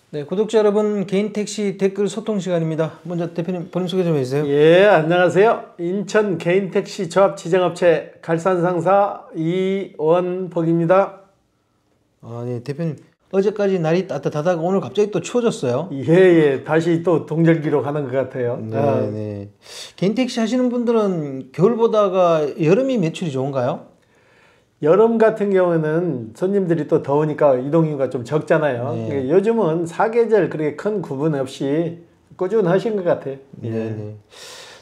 네, 구독자 여러분, 개인 택시 댓글 소통 시간입니다. 먼저 대표님 본인 소개 좀 해주세요. 예, 안녕하세요. 인천 개인 택시 조합 지정업체 갈산상사 이원복입니다. 네, 대표님 어제까지 날이 따뜻하다가 오늘 갑자기 또 추워졌어요. 예, 다시 또 동절기로 가는 것 같아요. 네. 개인 택시 하시는 분들은 겨울보다가 여름이 매출이 좋은가요? 여름 같은 경우는 손님들이 또 더우니까 이동인구가 좀 적잖아요. 네. 요즘은 사계절 그렇게 큰 구분 없이 꾸준하신 것 같아요. 네.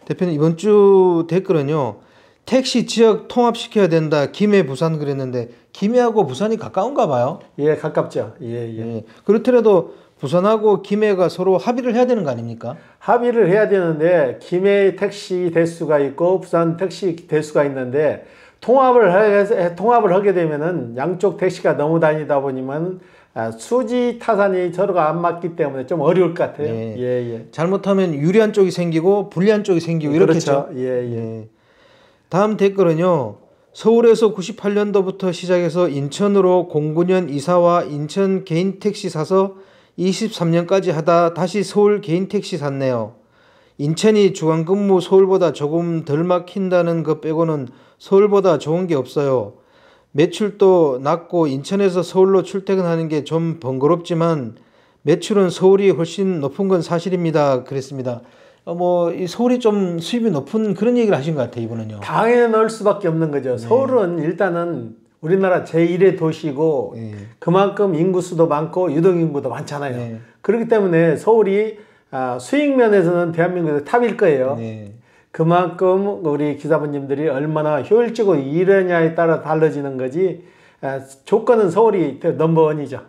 대표님 이번 주 댓글은요. 택시 지역 통합시켜야 된다. 김해 부산 그랬는데 김해하고 부산이 가까운가 봐요. 예, 가깝죠. 네. 그렇더라도 부산하고 김해가 서로 합의를 해야 되는 거 아닙니까? 합의를 해야 되는데 김해 택시 대수가 있고 부산 택시 대수가 있는데 통합을 하게 되면은 양쪽 택시가 너무 다니다 보니면 수지 타산이 서로가 안 맞기 때문에 좀 어려울 것 같아요. 네. 예. 잘못하면 유리한 쪽이 생기고 불리한 쪽이 생기고 이렇겠죠. 그렇죠. 예. 다음 댓글은요. 서울에서 98년도부터 시작해서 인천으로 09년 이사와 인천 개인 택시 사서 23년까지 하다 다시 서울 개인 택시 샀네요. 인천이 주간근무 서울보다 조금 덜 막힌다는 것 빼고는 서울보다 좋은 게 없어요. 매출도 낮고 인천에서 서울로 출퇴근하는 게 좀 번거롭지만 매출은 서울이 훨씬 높은 건 사실입니다. 그랬습니다. 이 서울이 좀 수입이 높은 그런 얘기를 하신 것 같아요, 이분은요. 당연히 넣을 수밖에 없는 거죠. 서울은 일단은 우리나라 제1의 도시고 그만큼 인구수도 많고 유동인구도 많잖아요. 그렇기 때문에 서울이 수익 면에서는 대한민국에서 탑일 거예요. 그만큼 우리 기사분님들이 얼마나 효율적으로 일하냐에 따라 달라지는 거지 조건은 서울이 넘버원이죠.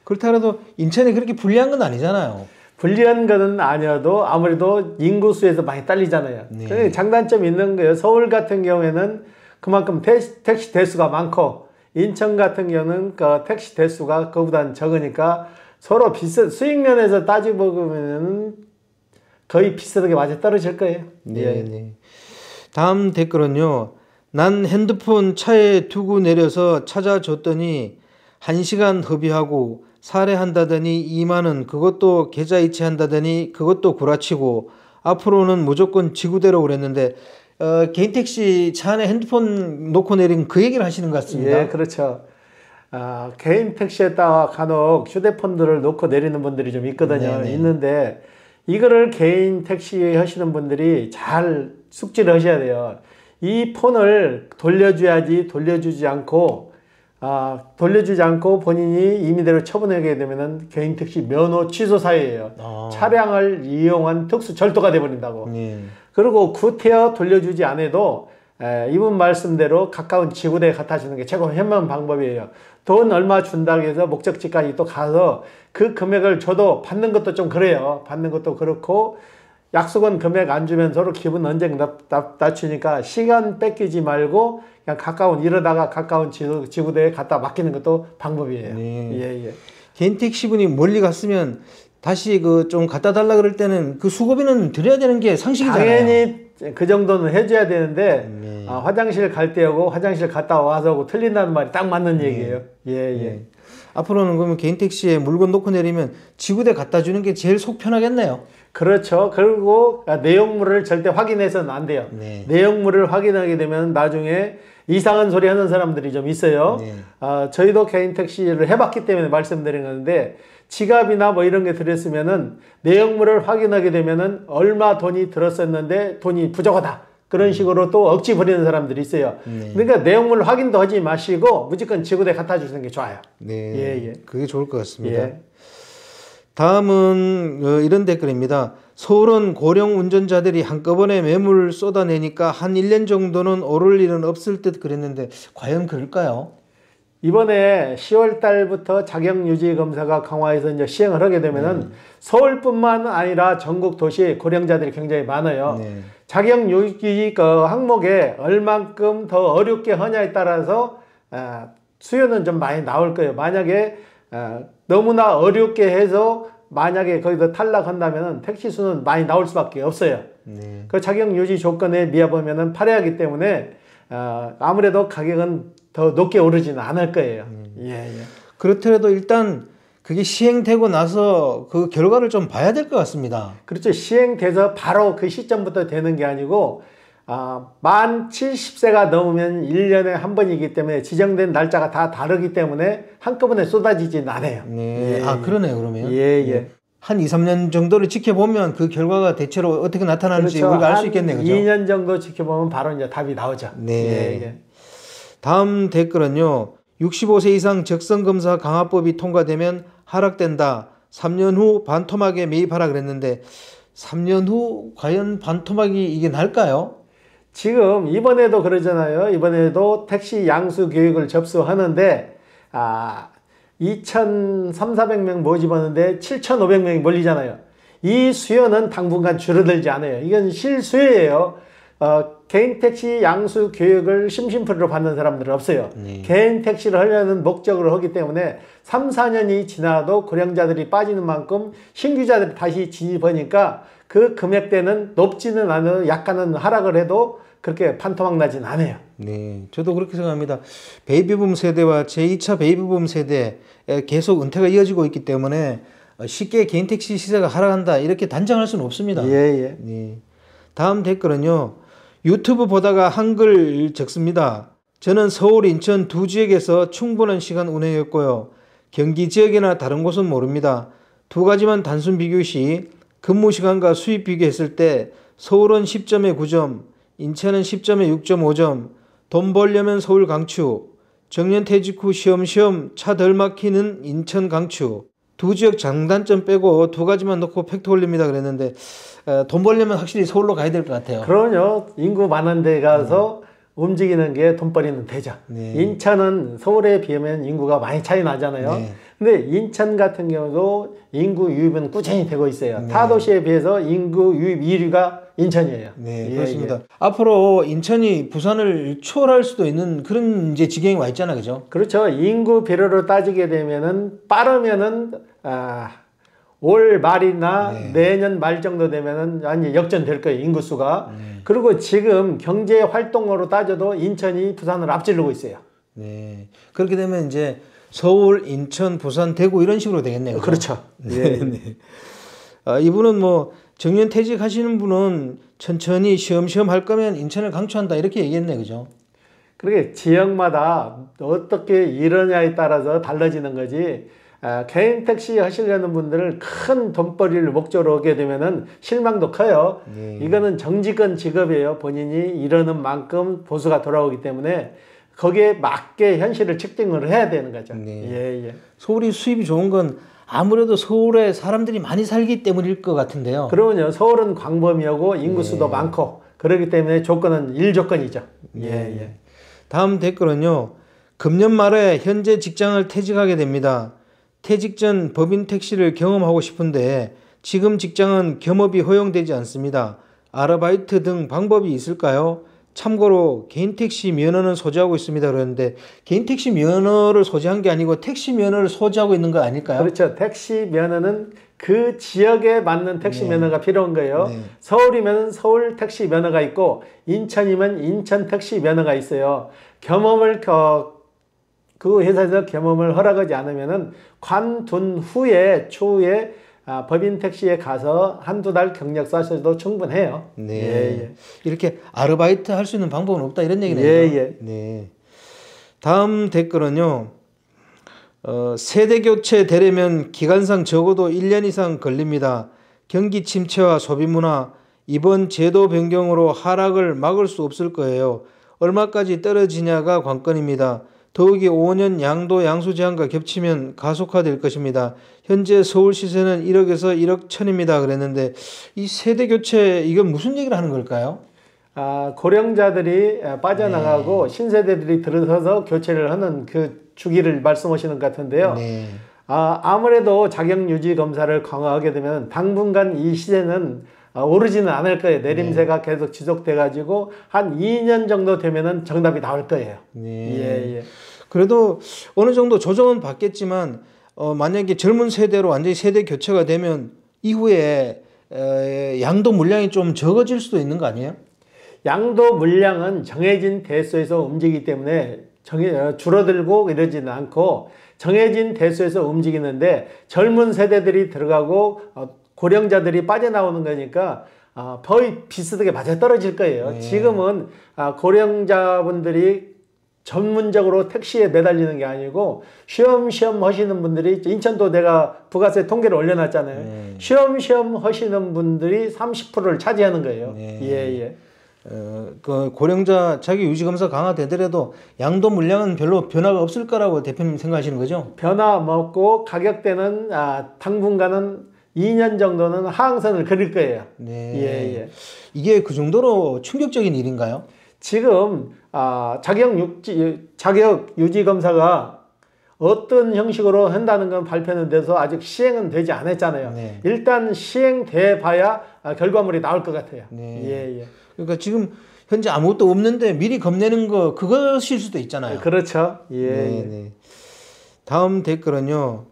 그렇다고 인천이 그렇게 불리한 건 아니잖아요. 불리한 거는 아니어도 아무래도 인구수에서 많이 딸리잖아요. 장단점이 있는 거예요. 서울 같은 경우에는 그만큼 택시 대수가 많고 인천 같은 경우는 그 택시 대수가 그보다는 적으니까 서로 수익 면에서 따지보면 거의 비슷하게 맞아 떨어질 거예요. 다음 댓글은요. 난 핸드폰 차에 두고 내려서 찾아줬더니 1시간 허비하고 살해한다더니 2만원, 그것도 계좌 이체한다더니 그것도 구라치고 앞으로는 무조건 지구대로 그랬는데 개인 택시 차 안에 핸드폰 놓고 내린 그 얘기를 하시는 것 같습니다. 예, 그렇죠. 개인 택시에다가 간혹 휴대폰들을 놓고 내리는 분들이 좀 있거든요. 있는데 이거를 개인 택시 하시는 분들이 잘 숙지를 하셔야 돼요. 이 폰을 돌려주지 않고 본인이 임의대로 처분하게 되면은 개인 택시 면허 취소 사유예요. 차량을 이용한 특수 절도가 돼버린다고. 그리고 구태여 돌려주지 않아도 이분 말씀대로 가까운 지구대에 갖다 주는 게 최고 현명한 방법이에요. 돈 얼마 준다고 해서 목적지까지 또 가서 그 금액을 줘도 받는 것도 좀 그래요. 받는 것도 그렇고 약속은 금액 안 주면 서로 기분 언쟁 낮추니까 시간 뺏기지 말고 그냥 이러다가 가까운 지구대에 갖다 맡기는 것도 방법이에요. 개인 택시분이 멀리 갔으면 다시 좀 갖다 달라 그럴 때는 그 수고비는 드려야 되는 게 상식이잖아요. 당연히 그 정도는 해줘야 되는데 화장실 갈 때하고 화장실 갔다 와서 하고 틀린다는 말이 딱 맞는 얘기예요. 앞으로는 그러면 개인 택시에 물건 놓고 내리면 지구대 갖다 주는 게 제일 속 편하겠네요. 그렇죠. 그리고 내용물을 절대 확인해서는 안 돼요. 내용물을 확인하게 되면 나중에 이상한 소리 하는 사람들이 좀 있어요. 저희도 개인 택시를 해봤기 때문에 말씀드린 건데 지갑이나 뭐 이런 게 들었으면은 내용물을 확인하게 되면은 얼마 돈이 들었었는데 돈이 부족하다. 그런 식으로 또 억지 부리는 사람들이 있어요. 그러니까 내용물 확인도 하지 마시고 무조건 지구대에 갖다 주시는 게 좋아요. 그게 좋을 것 같습니다. 다음은 이런 댓글입니다. 서울은 고령 운전자들이 한꺼번에 매물 쏟아내니까 한 1년 정도는 오를 일은 없을 듯 그랬는데 과연 그럴까요? 이번에 10월 달부터 자격유지 검사가 강화해서 이제 시행을 하게 되면은 서울뿐만 아니라 전국 도시에 고령자들이 굉장히 많아요. 자격유지 그 항목에 얼만큼 더 어렵게 하냐에 따라서 수요는 좀 많이 나올 거예요. 만약에 너무나 어렵게 해서 만약에 거기서 탈락한다면 택시 수는 많이 나올 수밖에 없어요. 그 자격유지 조건에 미합하면 팔아야 하기 때문에 아무래도 가격은 더 높게 오르지는 않을 거예요. 그렇더라도 일단 그게 시행되고 나서 그 결과를 좀 봐야 될 것 같습니다. 그렇죠. 시행돼서 바로 그 시점부터 되는 게 아니고 만 70세가 넘으면 1년에 한 번이기 때문에 지정된 날짜가 다 다르기 때문에 한꺼번에 쏟아지진 않아요. 네. 아, 그러네요, 그러면. 예. 한 2, 3년 정도를 지켜보면 그 결과가 대체로 어떻게 나타나는지 그렇죠. 우리가 알 수 있겠네요. 그죠? 2년 정도 지켜보면 바로 이제 답이 나오죠. 네. 예. 다음 댓글은요. 65세 이상 적성검사 강화법이 통과되면 하락된다. 3년 후 반토막에 매입하라 그랬는데 3년 후 과연 반토막이 이게 날까요? 지금 이번에도 그러잖아요. 이번에도 택시 양수 교육을 접수하는데 2,300~400명 모집하는데 7,500명이 몰리잖아요. 이 수요는 당분간 줄어들지 않아요. 이건 실수요예요. 개인 택시 양수 교육을 심심풀이로 받는 사람들은 없어요. 개인 택시를 하려는 목적으로 하기 때문에 3, 4년이 지나도 고령자들이 빠지는 만큼 신규자들이 다시 진입하니까 그 금액대는 높지는 않아요. 약간은 하락을 해도 그렇게 반토막 나진 않아요. 네, 저도 그렇게 생각합니다. 베이비붐 세대와 제2차 베이비붐 세대 계속 은퇴가 이어지고 있기 때문에 쉽게 개인 택시 시세가 하락한다 이렇게 단정할 수는 없습니다. 예. 네. 다음 댓글은요. 유튜브 보다가 한글 적습니다. 저는 서울, 인천 두 지역에서 충분한 시간 운행했고요. 경기 지역이나 다른 곳은 모릅니다. 두 가지만 단순 비교 시 근무 시간과 수입 비교했을 때 서울은 10점에 9점, 인천은 10점에 6.5점, 돈 벌려면 서울 강추, 정년퇴직 후 쉬엄쉬엄 차 덜 막히는 인천 강추. 두 지역 장단점 빼고 두 가지만 놓고 팩트 올립니다 그랬는데 돈 벌려면 확실히 서울로 가야 될 것 같아요. 그럼요. 인구 많은 데 가서 움직이는 게 돈벌이는 되죠. 네. 인천은 서울에 비하면 인구가 많이 차이 나잖아요. 네. 근데 인천 같은 경우도 인구 유입은 꾸준히 되고 있어요. 타 도시에 비해서 인구 유입 1위가 인천이에요. 네, 그렇습니다. 앞으로 인천이 부산을 추월할 수도 있는 그런 이제 지경이 와 있잖아요, 그죠? 그렇죠. 인구 비례로 따지게 되면은 빠르면은 올 말이나 내년 말 정도 되면은 완전 역전될 거예요, 인구수가. 그리고 지금 경제 활동으로 따져도 인천이 부산을 앞지르고 있어요. 네. 그렇게 되면 이제 서울, 인천, 부산, 대구 이런 식으로 되겠네요. 그렇죠. 네. 이분은 뭐 정년 퇴직하시는 분은 천천히 쉬엄쉬엄 할 거면 인천을 강추한다 이렇게 얘기했네, 그죠? 그러게 지역마다 어떻게 이러냐에 따라서 달라지는 거지. 개인 택시 하시려는 분들은 큰 돈벌이를 목적으로 하게 되면은 실망도 커요. 이거는 정직한 직업이에요. 본인이 이러는 만큼 보수가 돌아오기 때문에 거기에 맞게 현실을 측정을 해야 되는 거죠. 서울이 수입이 좋은 건 아무래도 서울에 사람들이 많이 살기 때문일 것 같은데요. 그러면요, 서울은 광범위하고 인구수도 많고 그렇기 때문에 조건은 일조건이죠. 다음 댓글은요. 금년 말에 현재 직장을 퇴직하게 됩니다. 퇴직 전 법인 택시를 경험하고 싶은데 지금 직장은 겸업이 허용되지 않습니다. 아르바이트 등 방법이 있을까요? 참고로 개인 택시 면허는 소지하고 있습니다. 그런데 개인 택시 면허를 소지한 게 아니고 택시 면허를 소지하고 있는 거 아닐까요? 그렇죠. 택시 면허는 그 지역에 맞는 택시 면허가 필요한 거예요. 서울이면 서울 택시 면허가 있고 인천이면 인천 택시 면허가 있어요. 경험을 그 회사에서 경험을 허락하지 않으면은 관둔 후에 추후에 법인 택시에 가서 한두 달 경력 쌓으셔도 충분해요. 이렇게 아르바이트 할 수 있는 방법은 없다 이런 얘기네요. 다음 댓글은요. 세대 교체 되려면 기간상 적어도 1년 이상 걸립니다. 경기 침체와 소비 문화, 이번 제도 변경으로 하락을 막을 수 없을 거예요. 얼마까지 떨어지냐가 관건입니다. 더욱이 5년 양도 양수 제한과 겹치면 가속화될 것입니다. 현재 서울 시세는 1억에서 1억 천입니다. 그랬는데 이 세대 교체 이건 무슨 얘기를 하는 걸까요? 고령자들이 빠져나가고 신세대들이 들어서서 교체를 하는 그 주기를 말씀하시는 것 같은데요. 아무래도 자격 유지 검사를 강화하게 되면 당분간 이 시세는 오르지는 않을 거예요. 내림세가 계속 지속돼 가지고 한 2년 정도 되면은 정답이 나올 거예요. 그래도 어느 정도 조정은 받겠지만 만약에 젊은 세대로 완전히 세대 교체가 되면 이후에 양도 물량이 좀 적어질 수도 있는 거 아니에요? 양도 물량은 정해진 대수에서 움직이기 때문에 줄어들고 이러지는 않고 정해진 대수에서 움직이는데 젊은 세대들이 들어가고 고령자들이 빠져나오는 거니까 거의 비슷하게 맞아떨어질 거예요. 네. 지금은 고령자분들이 전문적으로 택시에 매달리는 게 아니고 쉬엄쉬엄 하시는 분들이, 인천도 내가 부가세 통계를 올려놨잖아요. 네. 쉬엄쉬엄 하시는 분들이 30%를 차지하는 거예요. 네. 예. 그 고령자 자기 유지 검사 강화되더라도 양도 물량은 별로 변화가 없을 거라고 대표님 생각하시는 거죠? 변화 없고 가격대는 당분간은 2년 정도는 하향선을 그릴 거예요. 네. 예. 이게 그 정도로 충격적인 일인가요? 지금 자격 유지 검사가 어떤 형식으로 한다는 건 발표는 돼서 아직 시행은 되지 않았잖아요. 네. 일단 시행돼 봐야 결과물이 나올 것 같아요. 네. 예. 그러니까 지금 현재 아무것도 없는데 미리 겁내는 거 그것일 수도 있잖아요. 그렇죠. 예. 네. 다음 댓글은요.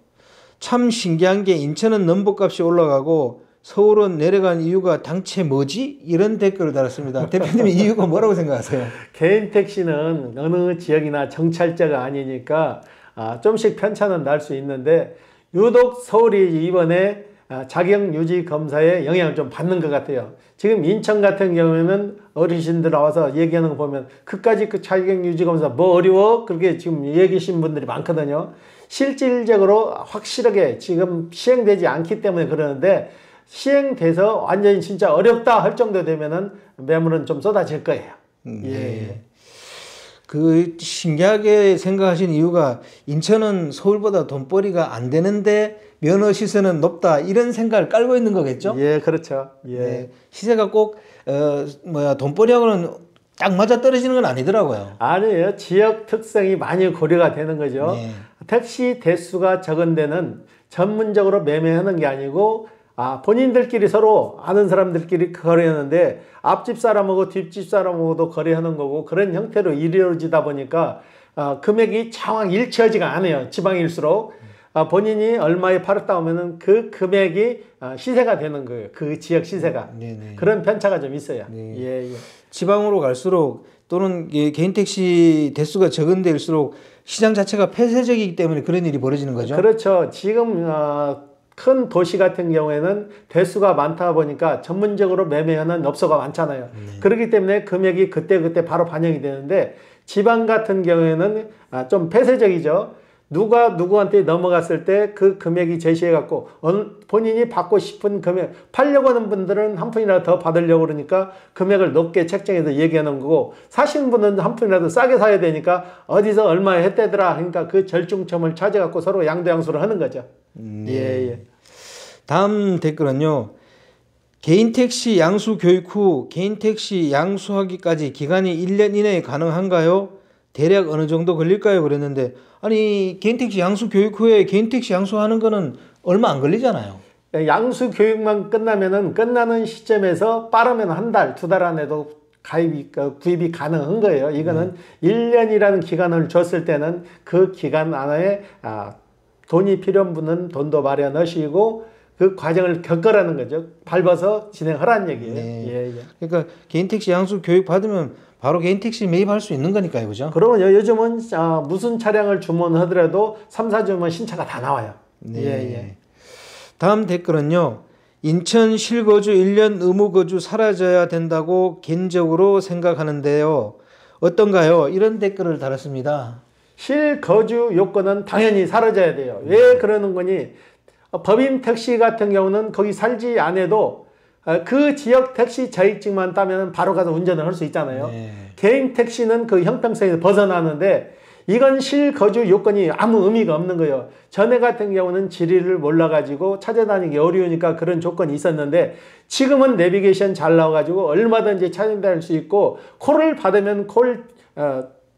참 신기한 게 인천은 넘버값이 올라가고 서울은 내려간 이유가 당최 뭐지? 이런 댓글을 달았습니다. 대표님이 이유가 뭐라고 생각하세요? 개인 택시는 어느 지역이나 정찰제가 아니니까 좀씩 편차는 날 수 있는데 유독 서울이 이번에 자격 유지 검사에 영향을 좀 받는 것 같아요. 지금 인천 같은 경우에는 어르신들 나와서 얘기하는 거 보면 그까지 그 자격 유지 검사 뭐 어려워? 그렇게 지금 얘기하신 분들이 많거든요. 실질적으로 확실하게 지금 시행되지 않기 때문에 그러는데 시행돼서 완전히 진짜 어렵다 할 정도 되면은 매물은 좀 쏟아질 거예요. 예. 그 신기하게 생각하신 이유가 인천은 서울보다 돈벌이가 안 되는데 면허 시세는 높다 이런 생각을 깔고 있는 거겠죠? 예, 그렇죠. 예. 네, 시세가 꼭 돈벌이하고는 딱 맞아 떨어지는 건 아니더라고요. 아니에요. 지역 특성이 많이 고려가 되는 거죠. 네. 택시 대수가 적은 데는 전문적으로 매매하는 게 아니고 본인들끼리 서로 아는 사람들끼리 거래하는데 앞집 사람하고 뒷집 사람하고도 거래하는 거고 그런 형태로 이루어지다 보니까 금액이 정확히 일치하지가 않아요. 지방일수록. 본인이 얼마에 팔았다 하면은 그 금액이 시세가 되는 거예요. 그 지역 시세가. 네네. 그런 편차가 좀 있어요. 네. 예. 지방으로 갈수록 또는 개인 택시 대수가 적은 데일수록 시장 자체가 폐쇄적이기 때문에 그런 일이 벌어지는 거죠. 그렇죠. 지금 큰 도시 같은 경우에는 대수가 많다 보니까 전문적으로 매매하는 업소가 많잖아요. 그렇기 때문에 금액이 그때그때 바로 반영이 되는데 지방 같은 경우에는 좀 폐쇄적이죠. 누가 누구한테 넘어갔을 때 그 금액이 제시해갖고 본인이 받고 싶은 금액, 팔려고 하는 분들은 한 푼이라도 더 받으려고 그러니까 금액을 높게 책정해서 얘기하는 거고 사시는 분은 한 푼이라도 싸게 사야 되니까 어디서 얼마에 했대더라 하니까 그 절충점을 찾아갖고 서로 양도양수를 하는 거죠. 예. 다음 댓글은요. 개인 택시 양수 교육 후 개인 택시 양수하기까지 기간이 1년 이내에 가능한가요? 대략 어느 정도 걸릴까요? 그랬는데 아니 개인 택시 양수 교육 후에 개인 택시 양수하는 거는 얼마 안 걸리잖아요. 양수 교육만 끝나면은 끝나는 시점에서 빠르면 한 달, 두 달 안에도 구입이 가능한 거예요. 이거는 1년이라는 기간을 줬을 때는 그 기간 안에 돈이 필요한 분은 돈도 마련하시고 그 과정을 겪으라는 거죠. 밟아서 진행하라는 얘기예요. 네. 예. 그러니까 개인 택시 양수 교육 받으면 바로 개인 택시 매입할 수 있는 거니까요. 그죠? 그러면 요즘은 무슨 차량을 주문하더라도 3, 4주면 신차가 다 나와요. 네. 예. 다음 댓글은요. 인천 실거주 1년 의무거주 사라져야 된다고 개인적으로 생각하는데요. 어떤가요? 이런 댓글을 달았습니다. 실거주 요건은 당연히 사라져야 돼요. 왜 그러는 거니? 법인 택시 같은 경우는 거기 살지 않아도 그 지역 택시 자격증만 따면 바로 가서 운전을 할 수 있잖아요. 네. 개인 택시는 그 형평성에서 벗어나는데 이건 실거주 요건이 아무 의미가 없는 거예요. 전에 같은 경우는 지리를 몰라가지고 찾아다니기 어려우니까 그런 조건이 있었는데 지금은 내비게이션 잘 나와가지고 얼마든지 찾아다닐 수 있고 콜을 받으면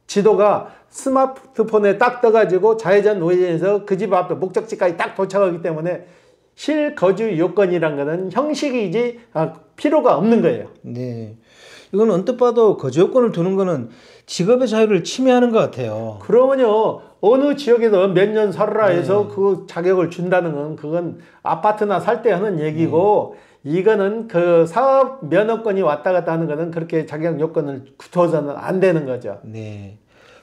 지도가 스마트폰에 딱 떠가지고 좌회전 우회전해서 그 집 앞에 목적지까지 딱 도착하기 때문에 실거주 요건이란 거는 형식이지 필요가 없는 거예요. 네. 이건 언뜻 봐도 거주 요건을 두는 거는 직업의 자유를 침해하는 것 같아요. 그러면요, 어느 지역에서 몇 년 살아라 해서 그 자격을 준다는 건 그건 아파트나 살 때 하는 얘기고 이거는 그 사업 면허권이 왔다 갔다 하는 거는 그렇게 자격 요건을 두어서는 안 되는 거죠. 네.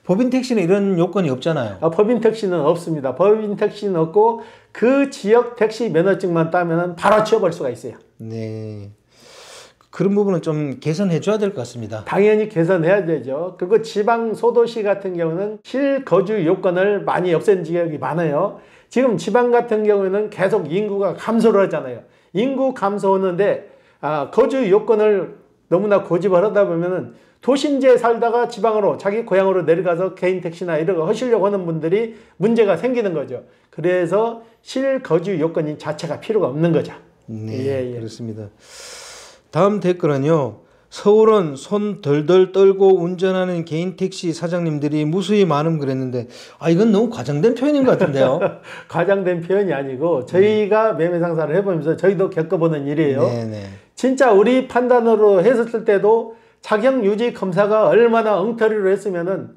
법인 택시는 이런 요건이 없잖아요. 법인 택시는 없습니다. 법인 택시는 없고 그 지역 택시 면허증만 따면은 바로 취업할 수가 있어요. 네. 그런 부분은 좀 개선해 줘야 될 것 같습니다. 당연히 개선해야 되죠. 그리고 지방 소도시 같은 경우는 실거주 요건을 많이 없앤 지역이 많아요. 지금 지방 같은 경우에는 계속 인구가 감소를 하잖아요. 인구 감소하는데 거주 요건을 너무나 고집을 하다 보면은 도심지에 살다가 지방으로 자기 고향으로 내려가서 개인 택시나 이런 거 하시려고 하는 분들이 문제가 생기는 거죠. 그래서 실거주 요건이 자체가 필요가 없는 거죠. 네, 그렇습니다. 다음 댓글은요. 서울은 손 덜덜 떨고 운전하는 개인 택시 사장님들이 무수히 많음 그랬는데 이건 너무 과장된 표현인 것 같은데요. 과장된 표현이 아니고 저희가 매매 상사를 해보면서 저희도 겪어보는 일이에요. 네네. 진짜 우리 판단으로 했을 때도 자격 유지 검사가 얼마나 엉터리로 했으면은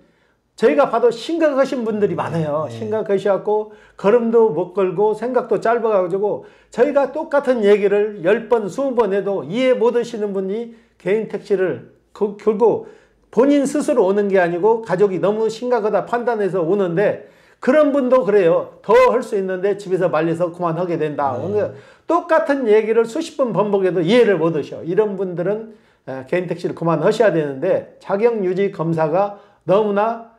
저희가 봐도 심각하신 분들이 많아요. 심각하셔갖고 걸음도 못 걸고 생각도 짧아가지고 저희가 똑같은 얘기를 10번, 20번 해도 이해 못 하시는 분이 개인 택시를 결국 본인 스스로 오는 게 아니고 가족이 너무 심각하다 판단해서 오는데 그런 분도 그래요. 더 할 수 있는데 집에서 말려서 그만하게 된다. 그러니까 똑같은 얘기를 수십 번 반복해도 이해를 못 하셔. 이런 분들은 개인 택시를 그만하셔야 되는데 자격 유지 검사가 너무나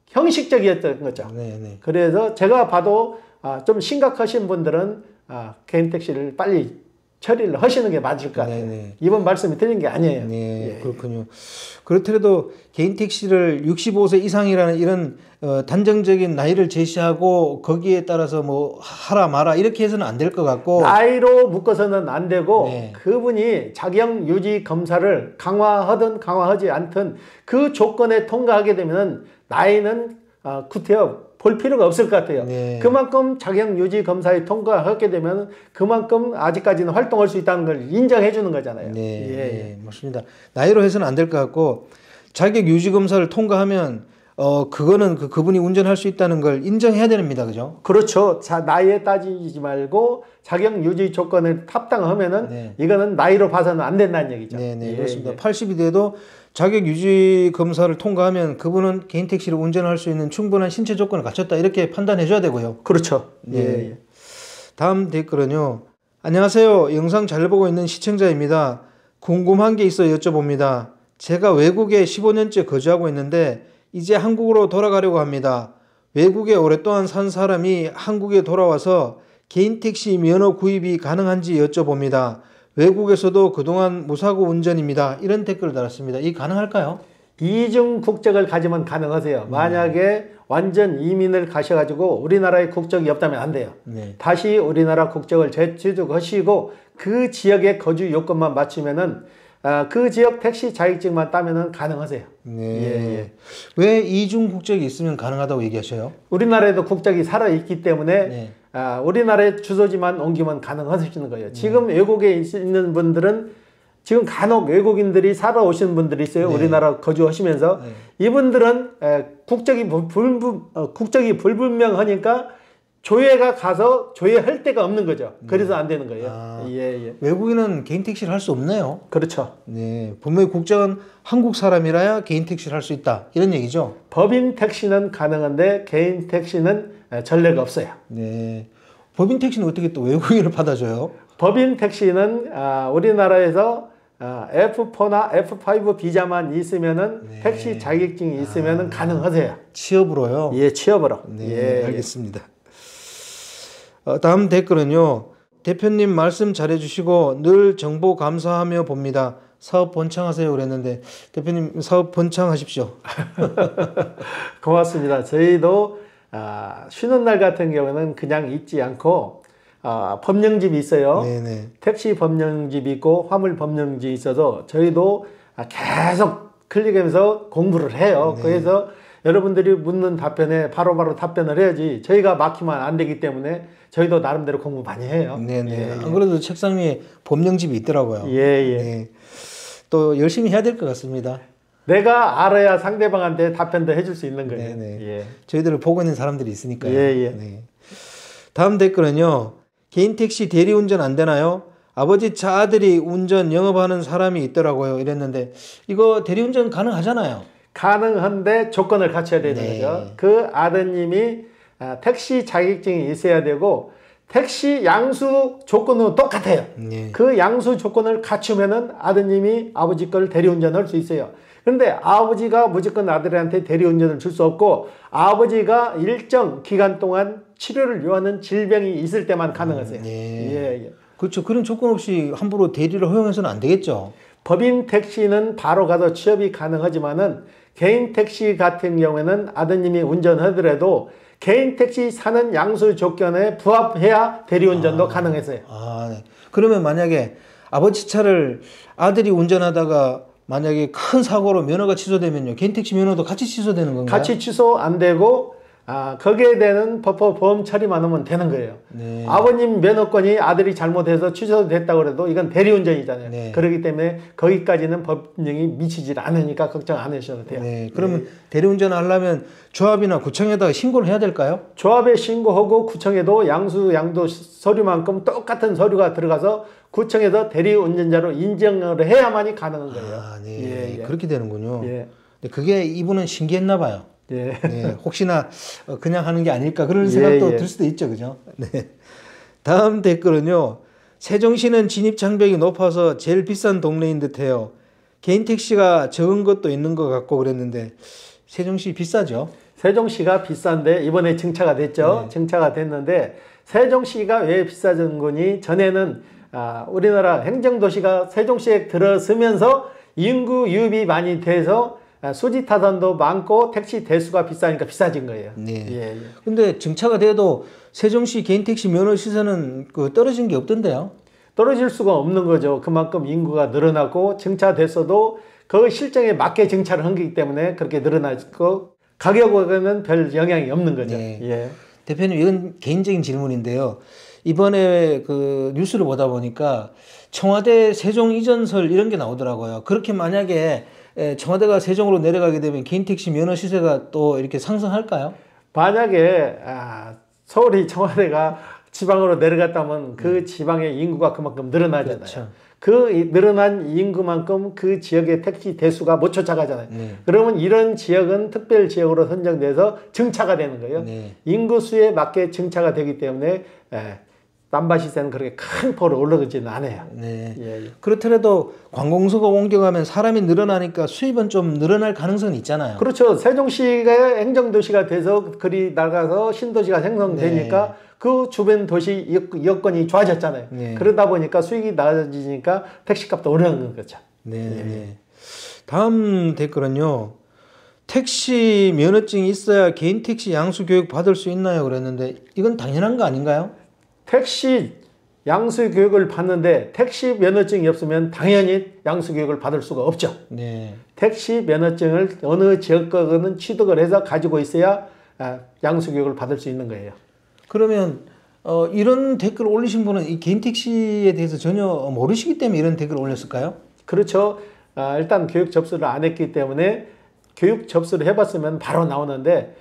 형식적이었던 거죠. 네네. 그래서 제가 봐도 좀 심각하신 분들은 개인 택시를 빨리 처리를 하시는 게 맞을 것 같아요. 네네. 이번 말씀이 틀린 게 아니에요. 네, 그렇군요. 그렇더라도 개인 택시를 65세 이상이라는 이런 단정적인 나이를 제시하고 거기에 따라서 뭐 하라 마라 이렇게 해서는 안 될 것 같고 나이로 묶어서는 안 되고 그분이 자격 유지 검사를 강화하든 강화하지 않든 그 조건에 통과하게 되면 나이는 구태여 볼 필요가 없을 것 같아요. 그만큼 자격 유지 검사에 통과하게 되면 그만큼 아직까지는 활동할 수 있다는 걸 인정해 주는 거잖아요. 네, 맞습니다. 나이로 해서는 안 될 것 같고 자격 유지 검사를 통과하면 그거는 그분이 운전할 수 있다는 걸 인정해야 됩니다. 그죠? 그렇죠. 나이에 따지지 말고 자격 유지 조건을 합당하면은 이거는 나이로 봐서는 안 된다는 얘기죠. 네, 그렇습니다. 80이 돼도 자격 유지 검사를 통과하면 그분은 개인 택시를 운전할 수 있는 충분한 신체 조건을 갖췄다 이렇게 판단해 줘야 되고요. 그렇죠. 다음 댓글은요. 안녕하세요. 영상 잘 보고 있는 시청자입니다. 궁금한 게 있어 여쭤봅니다. 제가 외국에 15년째 거주하고 있는데 이제 한국으로 돌아가려고 합니다. 외국에 오랫동안 산 사람이 한국에 돌아와서 개인 택시 면허 구입이 가능한지 여쭤봅니다. 외국에서도 그동안 무사고 운전입니다. 이런 댓글을 달았습니다. 이 가능할까요? 이중 국적을 가지면 가능하세요. 만약에 완전 이민을 가셔가지고 우리나라에 국적이 없다면 안 돼요. 다시 우리나라 국적을 재취득하시고 그 지역의 거주 요건만 맞추면은 그 지역 택시 자격증만 따면은 가능하세요. 왜 이중 국적이 있으면 가능하다고 얘기하셔요? 우리나라에도 국적이 살아있기 때문에 우리나라의 주소지만 옮기면 가능하시는 거예요. 지금 외국에 있는 분들은 지금 간혹 외국인들이 살아오시는 분들이 있어요. 우리나라 거주하시면서 이분들은 국적이 불분명하니까 조회가 가서 조회할 데가 없는 거죠. 그래서 안 되는 거예요. 외국인은 개인 택시를 할 수 없네요. 그렇죠. 분명히 국적은 한국 사람이라야 개인 택시를 할 수 있다. 이런 얘기죠. 법인 택시는 가능한데 개인 택시는 전례가 없어요. 법인 택시는 어떻게 또 외국인을 받아줘요? 법인 택시는 우리나라에서 F4나 F5 비자만 있으면은 택시 자격증이 있으면은 가능하세요. 취업으로요? 취업으로. 알겠습니다. 다음 댓글은요. 대표님 말씀 잘해주시고 늘 정보 감사하며 봅니다. 사업 번창하세요 그랬는데 대표님 사업 번창하십시오. 고맙습니다. 저희도 쉬는 날 같은 경우는 그냥 있지 않고 법령집이 있어요. 택시 법령집이 있고 화물 법령집이 있어서 저희도 계속 클릭하면서 공부를 해요. 그래서 여러분들이 묻는 답변에 바로바로 답변을 해야지 저희가 막히면 안 되기 때문에 저희도 나름대로 공부 많이 해요. 안 그래도 책상 위에 법령집이 있더라고요. 또 열심히 해야 될 것 같습니다. 내가 알아야 상대방한테 답변도 해줄 수 있는 거예요. 저희들을 보고 있는 사람들이 있으니까요. 다음 댓글은요. 개인 택시 대리운전 안 되나요? 아버지 차 아들이 운전 영업하는 사람이 있더라고요. 이랬는데 이거 대리운전 가능하잖아요. 가능한데 조건을 갖춰야 되는 네. 거죠. 그 아드님이 택시 자격증이 있어야 되고 택시 양수 조건은 똑같아요. 네. 그 양수 조건을 갖추면은 아드님이 아버지 걸 대리운전할 수 있어요. 그런데 아버지가 무조건 아들한테 대리운전을 줄 수 없고 아버지가 일정 기간 동안 치료를 요하는 질병이 있을 때만 가능하세요. 예. 그렇죠. 그런 조건 없이 함부로 대리를 허용해서는 안 되겠죠. 법인 택시는 바로 가서 취업이 가능하지만은 개인 택시 같은 경우에는 아드님이 운전하더라도 개인 택시 사는 양수 조건에 부합해야 대리운전도 가능했어요. 네. 그러면 만약에 아버지 차를 아들이 운전하다가 만약에 큰 사고로 면허가 취소되면요, 개인 택시 면허도 같이 취소되는 건가요? 같이 취소 안 되고 거기에 대한 보험 처리만 하면 되는 거예요. 네. 아버님 면허권이 아들이 잘못해서 취소됐다고 해도 이건 대리운전이잖아요. 네. 그렇기 때문에 거기까지는 법령이 미치질 않으니까 걱정 안 하셔도 돼요. 네. 그러면 대리운전 하려면 조합이나 구청에다가 신고를 해야 될까요? 조합에 신고하고 구청에도 양도 서류만큼 똑같은 서류가 들어가서 구청에서 대리운전자로 인정을 해야만이 가능한 거예요. 네. 그렇게 되는군요. 예. 근데 그게 이분은 신기했나 봐요. 예. 네, 혹시나 그냥 하는 게 아닐까 그런 생각도 들 수도 있죠, 그죠? 네. 다음 댓글은요. 세종시는 진입 장벽이 높아서 제일 비싼 동네인 듯해요. 개인 택시가 적은 것도 있는 것 같고 그랬는데 세종시 비싸죠? 세종시가 비싼데 이번에 증차가 됐죠. 증차가 됐는데 세종시가 왜 비싸진 거니? 전에는 우리나라 행정도시가 세종시에 들어서면서 인구 유입이 많이 돼서 수지 타산도 많고 택시 대수가 비싸니까 비싸진 거예요. 네. 근데 증차가 돼도 세종시 개인 택시 면허 시세는 떨어진 게 없던데요? 떨어질 수가 없는 거죠. 그만큼 인구가 늘어나고 증차됐어도 그 실정에 맞게 증차를 한 거기 때문에 그렇게 늘어나고 가격에는 별 영향이 없는 거죠. 네. 대표님, 이건 개인적인 질문인데요. 이번에 그 뉴스를 보다 보니까 청와대 세종 이전설 이런 게 나오더라고요. 그렇게 만약에 청와대가 세종으로 내려가게 되면 개인 택시 면허 시세가 또 이렇게 상승할까요? 만약에 서울이 청와대가 지방으로 내려갔다면 그 지방의 인구가 그만큼 늘어나잖아요. 그렇죠. 그 늘어난 인구만큼 그 지역의 택시 대수가 못 쫓아가잖아요. 그러면 이런 지역은 특별 지역으로 선정돼서 증차가 되는 거예요. 인구 수에 맞게 증차가 되기 때문에 남바시세는 그렇게 큰 폭으로 올라가지는 않아요. 그렇더라도 관공서가 옮겨가면 사람이 늘어나니까 수입은 좀 늘어날 가능성이 있잖아요. 그렇죠. 세종시가 행정도시가 돼서 그리 나가서 신도시가 생성되니까 그 주변 도시 여건이 좋아졌잖아요. 그러다 보니까 수익이 낮아지니까 택시값도 오르는 거죠. 다음 댓글은요. 택시 면허증이 있어야 개인 택시 양수 교육 받을 수 있나요? 그랬는데 이건 당연한 거 아닌가요? 택시 양수 교육을 받는데 택시 면허증이 없으면 당연히 양수 교육을 받을 수가 없죠. 택시 면허증을 어느 지역거는 취득을 해서 가지고 있어야 양수 교육을 받을 수 있는 거예요. 그러면 이런 댓글 올리신 분은 이 개인 택시에 대해서 전혀 모르시기 때문에 이런 댓글을 올렸을까요? 그렇죠. 일단 교육 접수를 안 했기 때문에 교육 접수를 해봤으면 바로 나오는데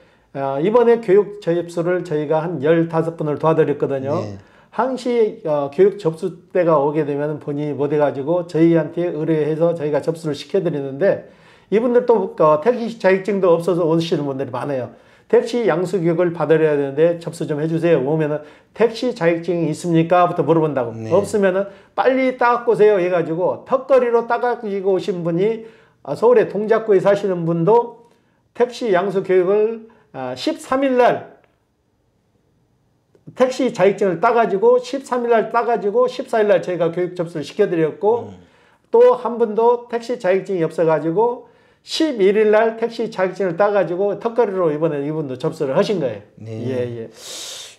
이번에 교육 접수를 저희가 한 15분을 도와드렸거든요. 항시 교육 접수 때가 오게 되면 본인이 못 해가지고 저희한테 의뢰해서 저희가 접수를 시켜드리는데 이분들도 택시 자격증도 없어서 오시는 분들이 많아요. 택시 양수 교육을 받아야 되는데 접수 좀 해주세요. 오면은 택시 자격증이 있습니까? 부터 물어본다고. 없으면은 빨리 따갖고 오세요. 해가지고 턱걸이로 따가지고 오신 분이 서울의 동작구에 사시는 분도 택시 양수 교육을 13일 날 택시 자격증을 따가지고 13일 날 따가지고 14일 날 저희가 교육 접수를 시켜드렸고 또 한 분도 택시 자격증이 없어가지고 11일 날 택시 자격증을 따가지고 턱걸이로 이번에 이분도 접수를 하신 거예요.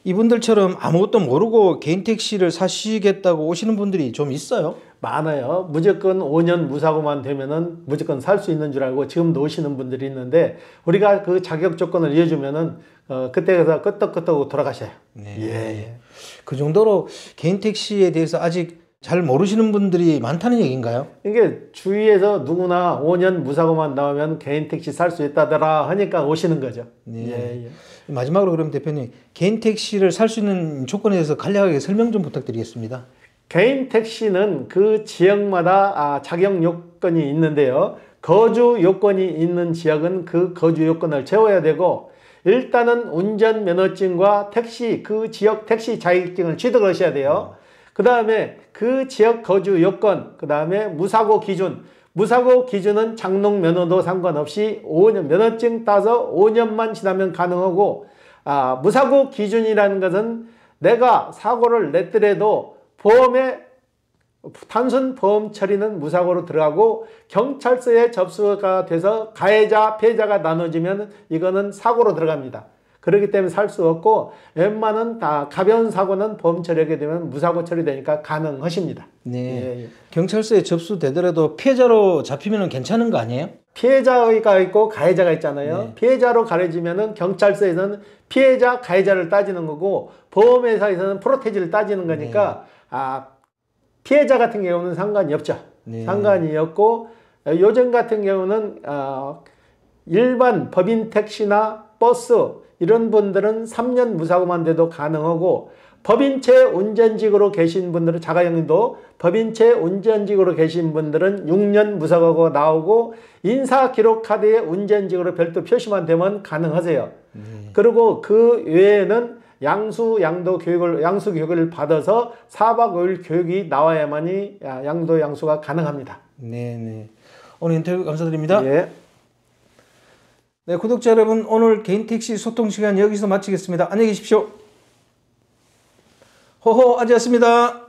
이분들처럼 아무것도 모르고 개인 택시를 사시겠다고 오시는 분들이 좀 있어요? 많아요. 무조건 5년 무사고만 되면은 무조건 살 수 있는 줄 알고 지금도 오시는 분들이 있는데 우리가 그 자격 조건을 이어주면은 그때 가서 끄떡끄떡 돌아가셔요. 그 정도로 개인 택시에 대해서 아직 잘 모르시는 분들이 많다는 얘기인가요? 이게 주위에서 누구나 5년 무사고만 나오면 개인 택시 살 수 있다더라 하니까 오시는 거죠. 마지막으로 그럼 대표님 개인 택시를 살 수 있는 조건에 대해서 간략하게 설명 좀 부탁드리겠습니다. 개인 택시는 그 지역마다 자격 요건이 있는데요. 거주 요건이 있는 지역은 그 거주 요건을 채워야 되고 일단은 운전면허증과 택시 그 지역 택시 자격증을 취득을 하셔야 돼요. 그 다음에 그 지역 거주 요건, 그 다음에 무사고 기준. 무사고 기준은 장롱 면허도 상관없이 5년 면허증 따서 5년만 지나면 가능하고 무사고 기준이라는 것은 내가 사고를 냈더라도 보험에 단순 보험 처리는 무사고로 들어가고 경찰서에 접수가 돼서 가해자, 피해자가 나눠지면 이거는 사고로 들어갑니다. 그렇기 때문에 살 수 없고 웬만한 다 가벼운 사고는 보험 처리하게 되면 무사고 처리되니까 가능하십니다. 네. 예. 경찰서에 접수되더라도 피해자로 잡히면 괜찮은 거 아니에요? 피해자가 있고 가해자가 있잖아요. 네. 피해자로 가려지면은 경찰서에서는 피해자, 가해자를 따지는 거고 보험회사에서는 프로테지를 따지는 거니까 피해자 같은 경우는 상관이 없죠. 네. 상관이 없고 요즘 같은 경우는 일반 법인 택시나 버스 이런 분들은 3년 무사고만 돼도 가능하고 법인체 운전직으로 계신 분들은 자가용도 법인체 운전직으로 계신 분들은 6년 무사고가 나오고 인사기록카드에 운전직으로 별도 표시만 되면 가능하세요. 그리고 그 외에는 양수 교육을 받아서 4박 5일 교육이 나와야만이 양수가 가능합니다. 네네. 오늘 인터뷰 감사드립니다. 예. 네, 구독자 여러분, 오늘 개인 택시 소통 시간 여기서 마치겠습니다. 안녕히 계십시오. 호호 아지였습니다.